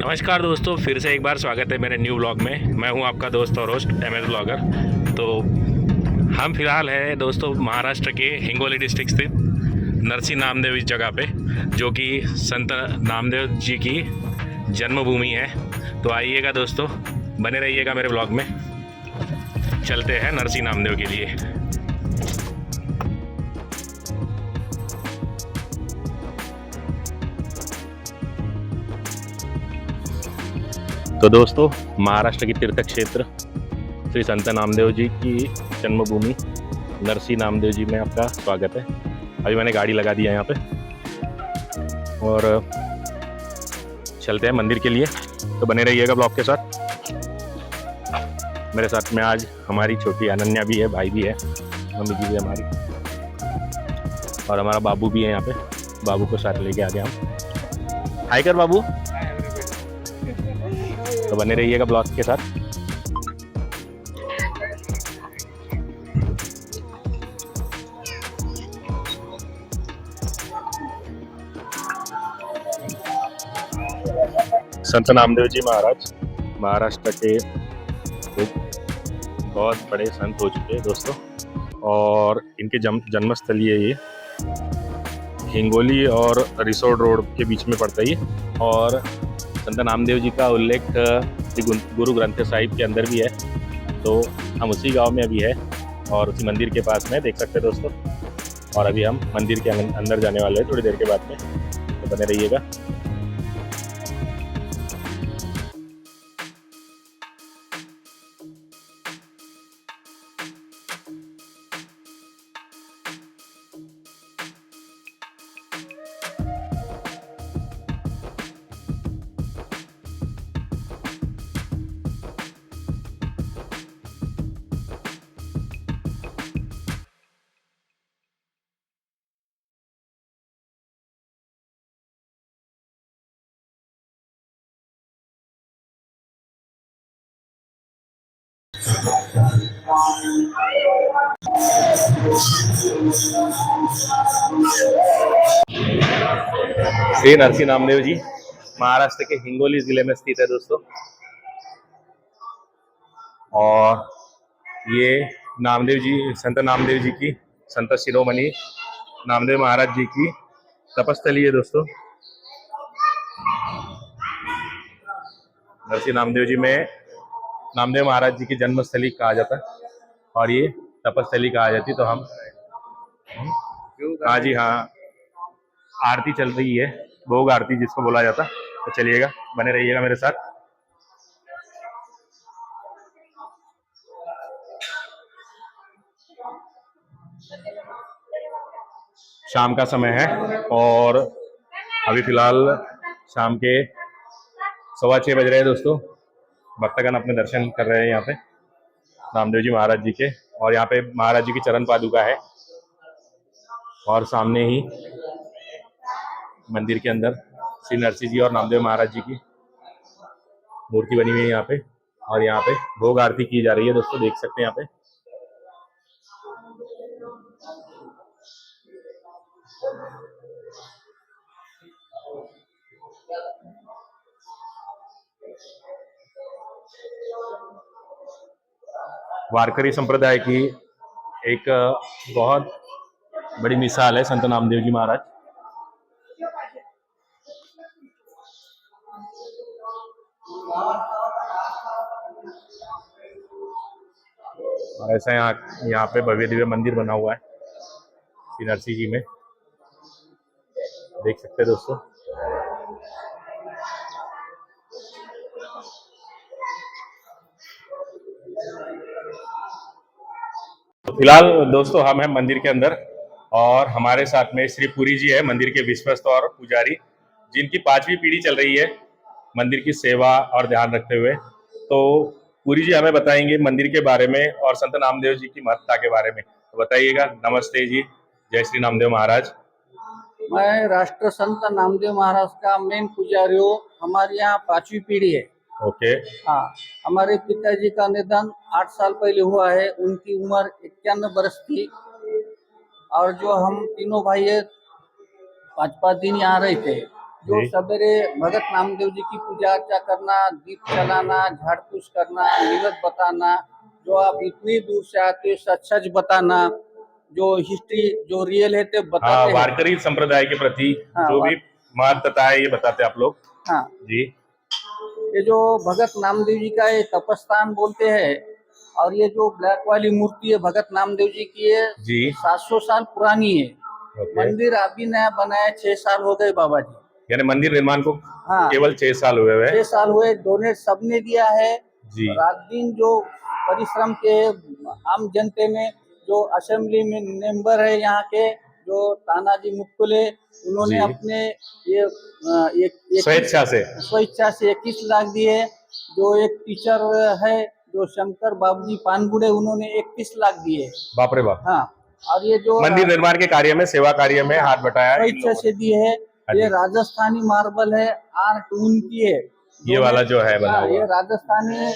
नमस्कार दोस्तों, फिर से एक बार स्वागत है मेरे न्यू ब्लॉग में। मैं हूं आपका दोस्त और होस्ट MS ब्लॉगर। तो हम फिलहाल है दोस्तों महाराष्ट्र के हिंगोली डिस्ट्रिक्ट स्थित नरसी नामदेव इस जगह पे, जो कि संत नामदेव जी की जन्मभूमि है। तो आइएगा दोस्तों, बने रहिएगा मेरे ब्लॉग में। चलते हैं नरसी नामदेव के लिए। तो दोस्तों, महाराष्ट्र की तीर्थ क्षेत्र श्री संत नामदेव जी की जन्मभूमि नरसी नामदेव जी में आपका स्वागत है। अभी मैंने गाड़ी लगा दिया यहाँ पे और चलते हैं मंदिर के लिए। तो बने रहिएगा ब्लॉग के साथ। मेरे साथ में आज हमारी छोटी अनन्या भी है, भाई भी है, मम्मी जी भी है हमारी, और हमारा बाबू भी है यहाँ पे। बाबू को साथ लेके आ गए हम। हाय कर बाबू। तो बने रहिएगा ब्लॉग के साथ। संत नामदेव जी महाराज महाराष्ट्र के एक बहुत बड़े संत हो चुके हैं दोस्तों, और इनके जन्मस्थली है ये हिंगोली और रिसोड रोड के बीच में पड़ता है ये। और संत नामदेव जी का उल्लेख गुरु ग्रंथ साहिब के अंदर भी है। तो हम उसी गांव में अभी है और उसी मंदिर के पास में देख सकते हैं दोस्तों। और अभी हम मंदिर के अंदर जाने वाले हैं थोड़ी देर के बाद में। तो बने रहिएगा। श्री नरसी नामदेव जी महाराष्ट्र के हिंगोली जिले में स्थित है दोस्तों। और ये नामदेव जी, संत नामदेव जी की, संत शिरोमणि नामदेव महाराज जी की तपस्थली है दोस्तों। नरसी नामदेव जी में नामदेव महाराज जी की जन्मस्थली कहा जाता है और ये तपस्थली कहा जाती। तो हम हाँ जी हाँ, आरती चल रही है, भोग आरती जिसको बोला जाता। तो चलिएगा, बने रहिएगा मेरे साथ। शाम का समय है और अभी फिलहाल शाम के 6:15 बज रहे हैं दोस्तों। भक्तगण अपने दर्शन कर रहे हैं यहाँ पे नामदेव जी महाराज जी के। और यहाँ पे महाराज जी की चरण पादुका है और सामने ही मंदिर के अंदर श्री नरसी जी और नामदेव महाराज जी की मूर्ति बनी हुई है यहाँ पे। और यहाँ पे भोग आरती की जा रही है दोस्तों, देख सकते हैं यहाँ पे। वारकरी संप्रदाय की एक बहुत बड़ी मिसाल है संत नामदेव जी महाराज। और ऐसा यहाँ पे भव्य दिव्य मंदिर बना हुआ है श्री नरसी जी में, देख सकते हैं दोस्तों। तो फिलहाल दोस्तों हम हैं मंदिर के अंदर और हमारे साथ में श्री पुरी जी है, मंदिर के विश्वस्त और पुजारी, जिनकी 5वीं पीढ़ी चल रही है मंदिर की सेवा और ध्यान रखते हुए। तो पुरी जी हमें बताएंगे मंदिर के बारे में और संत नामदेव जी की महत्ता के बारे में। तो बताइएगा। नमस्ते जी, जय श्री नामदेव महाराज। मैं राष्ट्र संत नामदेव महाराज का मेन पुजारी हूँ। हमारे यहाँ 5वीं पीढ़ी है। ओके। हाँ, हमारे पिताजी का निधन 8 साल पहले हुआ है। उनकी उम्र 91 वर्ष थी। और जो हम तीनों भाई है 5-5 दिन यहाँ रहते हैं। जो जी सवेरे भगत नामदेव जी की पूजा अर्चा करना, दीप जलाना, झाड़ फूस करना, निवेद बताना, जो आप इतनी दूर से आते हो सच सच बताना, जो हिस्ट्री जो रियल है तो हाँ, बताते हैं। वारकरी संप्रदाय के प्रति हाँ जो भी महत्वता है ये बताते आप लोग। हाँ, जी ये जो भगत नामदेव जी का ये तपस्थान बोलते हैं, और ये जो ब्लैक वाली मूर्ति है भगत नामदेव जी की, ये जी 700 साल पुरानी है। ओके। मंदिर अभी नया बनाया, 6 साल हो गए बाबा जी। यानी मंदिर निर्माण को हाँ, केवल 6 साल हुए हुए 6 साल हुए। डोनेट सबने दिया है, जी रात दिन जो परिश्रम के आम जनते ने, जो असेंबली में मेंबर है यहाँ के, जो तानाजी मुटकुले, उन्होंने जी अपने ये स्वेच्छा से स्वेच्छा से 21 लाख दिए। जो एक टीचर है जो शंकर बाबूजी पानगुड़े, उन्होंने 31 लाख दिए। बाप रे बाप। हाँ, और ये जो मंदिर निर्माण के कार्य में, सेवा कार्य में हाथ बटाया इन स्वेच्छा लोगों से ने। दिए है। हाँ ये जी, राजस्थानी मार्बल है, आर्ट उनकी है। ये वाला डोनेट, जो है बना हाँ, हुआ। ये राजस्थानी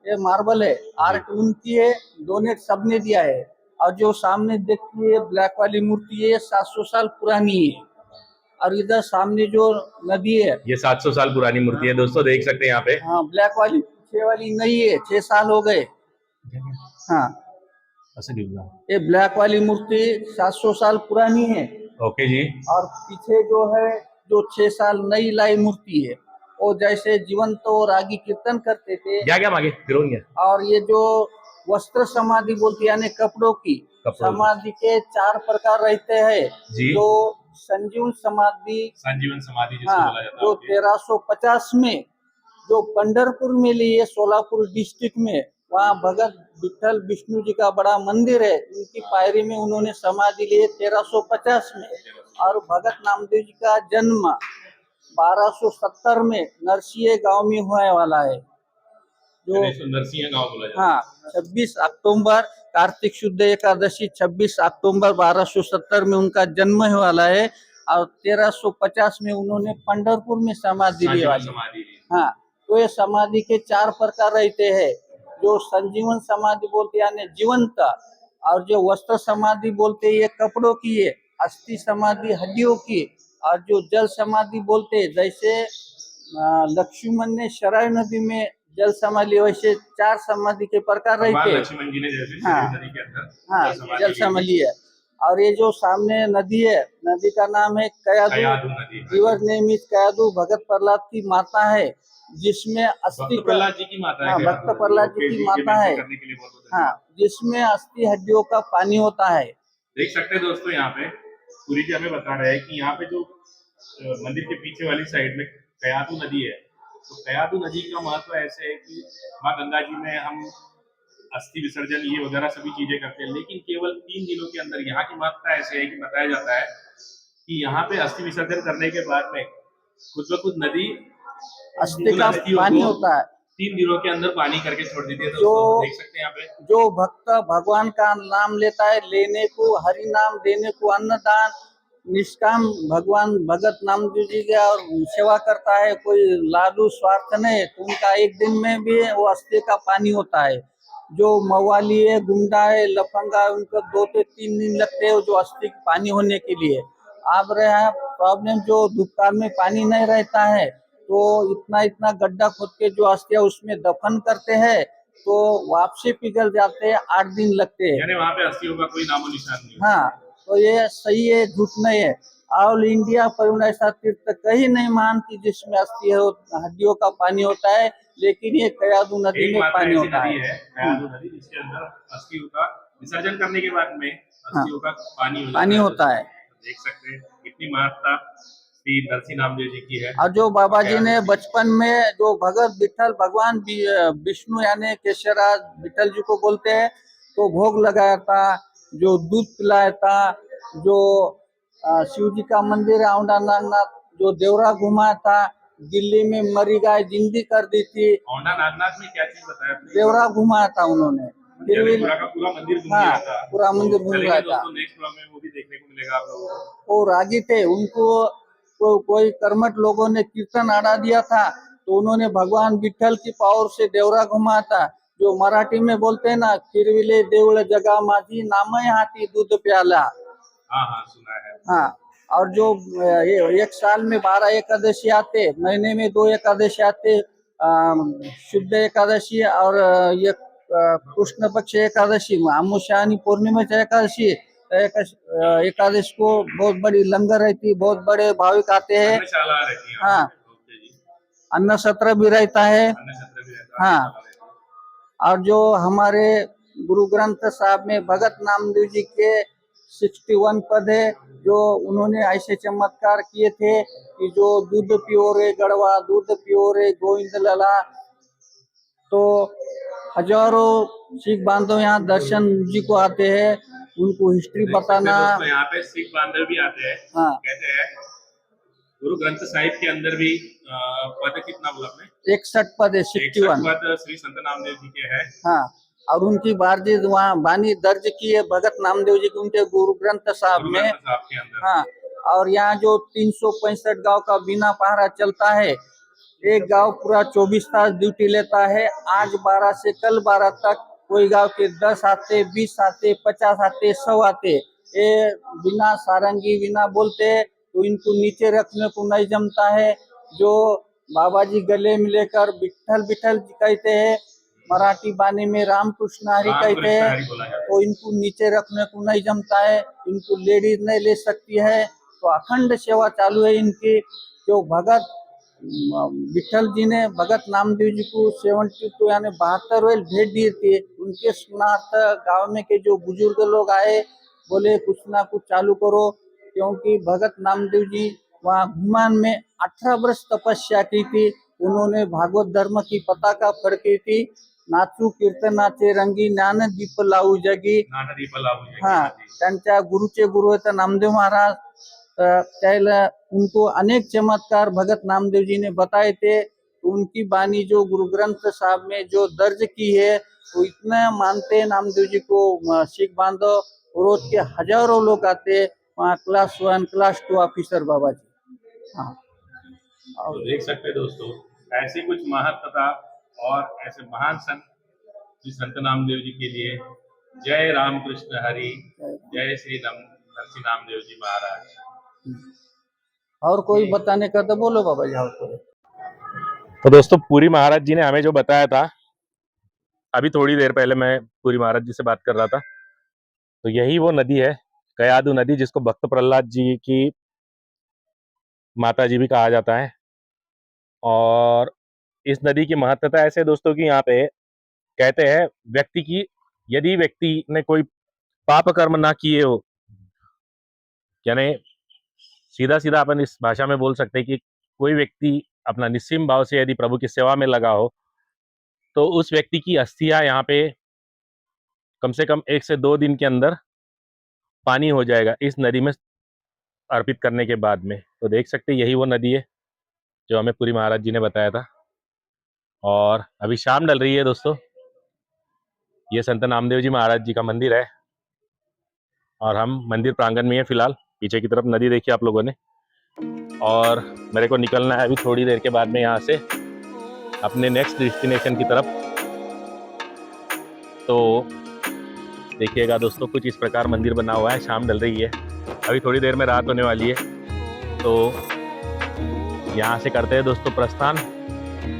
ये मार्बल है, जी आर्ट उनकी है। डोनेट सबने दिया है। और जो सामने देखती है ब्लैक वाली मूर्ति है, 700 साल पुरानी है। और इधर सामने जो नदी है, ये 700 साल पुरानी मूर्ति है दोस्तों, देख सकते हैं यहाँ पे। हाँ, ब्लैक वाली पीछे वाली नहीं है, 6 साल हो गए। हाँ, ये ब्लैक वाली मूर्ति 700 साल पुरानी है। ओके जी। और पीछे जो है, जो 6 साल नई लाई मूर्ति है, वो जैसे जीवंत तो रागी कीर्तन करते थे। क्या क्या मांगे गिरोन। और ये जो वस्त्र समाधि बोलती है, यानी कपड़ों की कपड़ों की। समाधि के 4 प्रकार रहते हैं। जी। जो संजीवन समाधि, संजीवन समाधि जिसको हाँ, बोला जाता है। जो ओके। 1350 में जो पंढरपुर में लिए, सोलापुर डिस्ट्रिक्ट में, वहाँ भगत विठल विष्णु जी का बड़ा मंदिर है, उनकी पायरी में उन्होंने समाधि लिए 1350 में। और भगत नामदेव जी का जन्म 1270 में नरसिंह गांव में होने वाला है। जो नरसिंह गांव बोला जाता है। हाँ, 26 अक्टूबर, कार्तिक शुद्ध एकादशी 26 अक्टूबर 1270 में उनका जन्म होने वाला है। और 1350 में उन्होंने पंढरपुर में समाधि ली वाली। हाँ, तो ये समाधि के 4 प्रकार रहते हैं। जो संजीवन समाधि बोलते हैं, यानी जीवंत। और जो वस्त्र समाधि बोलते हैं, ये कपड़ों की है। अस्थि समाधि हड्डियों की। और जो जल समाधि बोलते हैं, जैसे लक्ष्मण ने शराय नदी में जल समाधि, वैसे 4 समाधि के प्रकार रहते हैं। लक्ष्मण जी ने जैसे हाँ, नदी के अंदर हाँ, जल समाधि है। और ये जो सामने नदी है, नदी का नाम है कयादू नदी। River name is Kayadhu. Bhagat Prahlad की माता है, जिसमें अस्थि प्रहलाद जी की माता है। हाँ, भक्त प्रहलाद जी की माता है। हाँ, जिसमें अस्थि हड्डियों का पानी होता है। देख सकते हैं दोस्तों, यहाँ पे पूरी जी हमें बता रहे हैं कि यहाँ पे जो मंदिर के पीछे वाली साइड में कयादू नदी है, तो कयादू नदी का महत्व ऐसे है कि माँ गंगा जी में हम अस्थि विसर्जन ये वगैरह सभी चीजें करते हैं, लेकिन केवल 3 दिनों के अंदर यहाँ की महत्ता ऐसे है कि बताया जाता है कि यहाँ पे अस्थि विसर्जन करने के बाद में खुद ब खुद नदी अस्थि का पानी होता है, 3 दिनों के अंदर पानी करके छोड़ देती है। जो देख सकते हैं यहाँ पे, जो भक्त भगवान का नाम लेता है, लेने को हरि नाम, देने को अन्नदान, निष्काम भगवान भगत नामदेव जी का और सेवा करता है, कोई लालू स्वार्थ नहीं, तो उनका एक दिन में भी वो अस्थि का पानी होता है। जो मवाली है, गुंडा है, लफंगा है, उनको 2 से 3 दिन लगते हैं जो अस्थि पानी होने के लिए। अब रहा प्रॉब्लम, जो दुकान में पानी नहीं रहता है, तो इतना इतना गड्ढा खोद के जो अस्थियां उसमें दफन करते हैं, तो वापसी पिघल जाते हैं, 8 दिन लगते हैं। यानी वहाँ पे अस्थियों का कोई नामो निशान नहीं। हाँ, तो ये सही है, झूठ नहीं है। ऑल इंडिया परिवहन ऐसा तीर्थ कहीं नहीं मान की जिसमें अस्थि हड्डियों का पानी होता है, लेकिन ये कयादू नदी में पानी होता है। कयादू नदी जिसके अंदर अस्थियों का विसर्जन करने के बाद में अस्थियों का पानी होता है। देख सकते हैं कितनी महत्ता श्री नरसिंह नामदेव जी की है। और जो बाबा जी ने बचपन में जो भगत विठल भगवान विष्णु यानी केशवराज विठल जी को बोलते हैं, तो भोग लगाया था, जो दूध पिलाया था, जो शिव जी का मंदिर है औंधा नागनाथ, जो देवरा घुमाया था, दिल्ली में मरी गाय जिंदी कर दी थी। औंधा नागनाथ में क्या चीज बताया? देवरा घुमाया था उन्होंने, फिर भी पूरा मंदिर घूम हाँ, गया था। पूरा मंदिर घूम गया था। नेक्स्ट ब्लॉग में वो भी देखने को मिलेगा आप लोगों को। वो रागी थे, उनको कोई कर्मठ लोगों ने कीर्तन अड़ा दिया था, तो उन्होंने भगवान विठल की पावर से देवरा घुमाया था। जो मराठी में बोलते हैं ना, किरविले देवळ जगा माझी, नाम हाथी दूध प्याला। हाँ हाँ, सुना है। हाँ, और जो एक साल में 12 एकादशी आते, महीने में 2 एकादशी आते, शुद्ध एकादशी और ये कृष्ण पक्ष एकादशी, अमावस्या आणि पौर्णिमेच्या एकादशी, एकादशी को बहुत बड़ी लंगर रहती है, बहुत बड़े भाविक आते हैं। अन्नशाला रहती है। हाँ, ओके जी। अन्न सत्र भी रहता है। अन्न सत्र भी रहता है। हाँ, अन्नशाला रहती है। और जो हमारे गुरु ग्रंथ साहब में भगत नामदेव जी के 61 पद है, जो उन्होंने ऐसे चमत्कार किए थे कि जो दूध पियो रे गड़वा, दूध पियो रे गोविंद लला, तो हजारों सिख बांधव यहाँ दर्शन जी को आते हैं, उनको हिस्ट्री देख सकते हैं बताना। दोस्तों, यहाँ पे सिख बांधव भी आते हैं। हाँ, कहते हैं गुरु ग्रंथ साहिब के अंदर भी पद कितना बोला आपने? 61 पद है, 61 पद श्री संत नामदेव जी के हैं। हाँ, और उनकी बारजी वहाँ बानी दर्ज की है भगत नामदेव जी की, उनके गुरु ग्रंथ साहब गुरु में। ग्रंथ साहब के अंदर। हाँ, और यहाँ जो 365 गांव का बिना पहरा चलता है, एक गांव पूरा 24 तास ड्यूटी लेता है। आज 12 से कल 12 तक कोई गांव के 10 आते, 20 आते, 50 आते, 100 आते, ये बिना सारंगी बिना बोलते, तो इनको नीचे रखने को नहीं जमता है। जो बाबा जी गले में लेकर विठल विठल कहते हैं, मराठी बानी में रामकृष्ण हरि कहते हैं, तो इनको नीचे रखने को नहीं जमता है, इनको लेडीज नहीं ले सकती है। तो अखंड सेवा चालू है इनकी। जो भगत विठल जी ने भगत नामदेव जी को 72 यानी 72 रोज भेंट दी थी। उनके स्मरणार्थ गांव में के जो बुजुर्ग लोग आए, बोले कुछ ना कुछ चालू करो, क्योंकि भगत नामदेव जी वहाँ घुमान में 18 वर्ष तपस्या की थी। उन्होंने भागवत धर्म की पताका फड़की थी। नाचू कीर्तनाचे रंगी, ज्ञान दीप लावू जगी। हाँ, त्यांच्या गुरुचे गुरु होते नामदेव महाराज। त्याला उनको अनेक चमत्कार भगत नामदेव जी ने बताए थे। उनकी बानी जो गुरु ग्रंथ साहब में जो दर्ज की है, तो इतना मानते हैं नामदेव जी को सिख बांधव। रोज के हजारों लोग आते हैं वहाँ, क्लास 1 क्लास 2 ऑफिसर बाबा जी। हाँ, तो देख सकते हैं दोस्तों, ऐसी कुछ महत्ता और ऐसे महान संत श्री संत नामदेव जी के लिए जय रामकृष्ण हरि, जय श्री नरसिंह नामदेव जी महाराज। और कोई बताने का तो बोलो बाबा जी। और कोई तो दोस्तों, पुरी महाराज जी ने हमें जो बताया था, अभी थोड़ी देर पहले मैं पुरी महाराज जी से बात कर रहा था, तो यही वो नदी है, कयादू नदी, जिसको भक्त प्रहलाद जी की माता जी भी कहा जाता है। और इस नदी की महत्ता ऐसे है दोस्तों कि यहाँ पे कहते हैं व्यक्ति की, यदि व्यक्ति ने कोई पाप कर्म ना किए हो, यानी सीधा सीधा अपन इस भाषा में बोल सकते हैं कि कोई व्यक्ति अपना निस्सीम भाव से यदि प्रभु की सेवा में लगा हो, तो उस व्यक्ति की अस्थियां यहाँ पे कम से कम 1 से 2 दिन के अंदर पानी हो जाएगा इस नदी में अर्पित करने के बाद में। तो देख सकते हैं यही वो नदी है जो हमें पुरी महाराज जी ने बताया था। और अभी शाम ढल रही है दोस्तों। ये संत नामदेव जी महाराज जी का मंदिर है और हम मंदिर प्रांगण में है फिलहाल। पीछे की तरफ नदी देखी आप लोगों ने। और मेरे को निकलना है अभी थोड़ी देर के बाद में यहाँ से अपने नेक्स्ट डेस्टिनेशन की तरफ। तो देखिएगा दोस्तों, कुछ इस प्रकार मंदिर बना हुआ है। शाम ढल रही है, अभी थोड़ी देर में रात होने वाली है। तो यहाँ से करते हैं दोस्तों प्रस्थान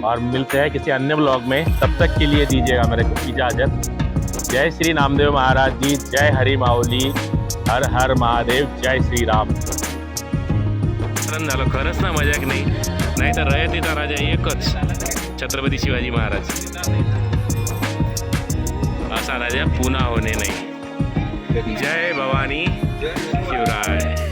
और मिलते हैं किसी अन्य ब्लॉग में। तब तक के लिए दीजिएगा मेरे को इजाज़त। जय श्री नामदेव महाराज जी, जय हरि माऊली, हर हर महादेव, जय श्री राम। झालं खरंच ना, मजाक नाही, नाही तर रयतेचा राजा एकच, छत्रपती शिवाजी महाराज। असा राजा पुन्हा होणे नाही। जय भवानी शिवराय।